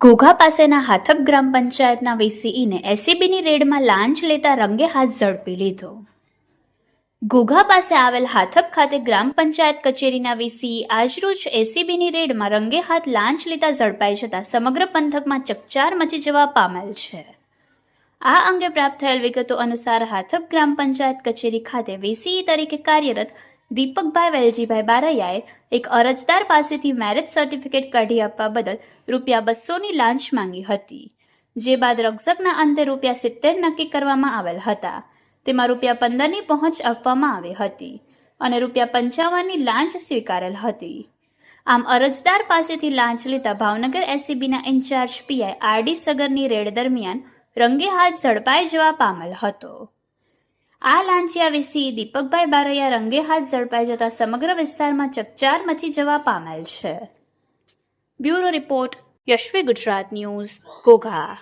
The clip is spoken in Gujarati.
ઘોઘા પાસેના હાથપ ગ્રામ પંચાયતના વીસીઈને એસીબીની રેડમાં લાંચ લેતા રંગે હાથ ઝડપી લીધો. ઘોઘા પાસે આવેલ હાથપ ખાતે ગ્રામ પંચાયત કચેરીના વીસીઈ આજરોજ એસીબીની રેડમાં રંગે હાથ લાંચ લેતા ઝડપાઈ જતા સમગ્ર પંથકમાં ચકચાર મચી જવા પામેલ છે. આ અંગે પ્રાપ્ત થયેલ વિગતો અનુસાર હાથપ ગ્રામ પંચાયત કચેરી ખાતે વીસીઈ તરીકે કાર્યરત દીપકભાઈ વેલજીભાઈ બારૈયાએ એક અરજદાર પાસેથી મેરેજ સર્ટિફિકેટ કાઢી આપવા બદલ ₹200ની લાંચ માંગી હતી. જે બાદ રકઝકના અંતે ₹70 નક્કી કરવામાં આવેલ હતા. તેમાં ₹15ની પહોંચ આપવામાં આવી હતી અને ₹55ની લાંચ સ્વીકારેલ હતી. આમ અરજદાર પાસેથી લાંચ લેતા ભાવનગર એસીબીના ઇન્ચાર્જ પીઆઈ આરડી સગરની રેડ દરમિયાન રંગે હાથ ઝડપાઈ જવા પામેલ હતો. આ લાંચિયા વીસીઈ દીપકભાઈ બારૈયા રંગે હાથ ઝડપાઈ જતા સમગ્ર વિસ્તારમાં ચકચાર મચી જવા પામેલ છે. Bureau report, Yashvi Gujarat news, Ghogha.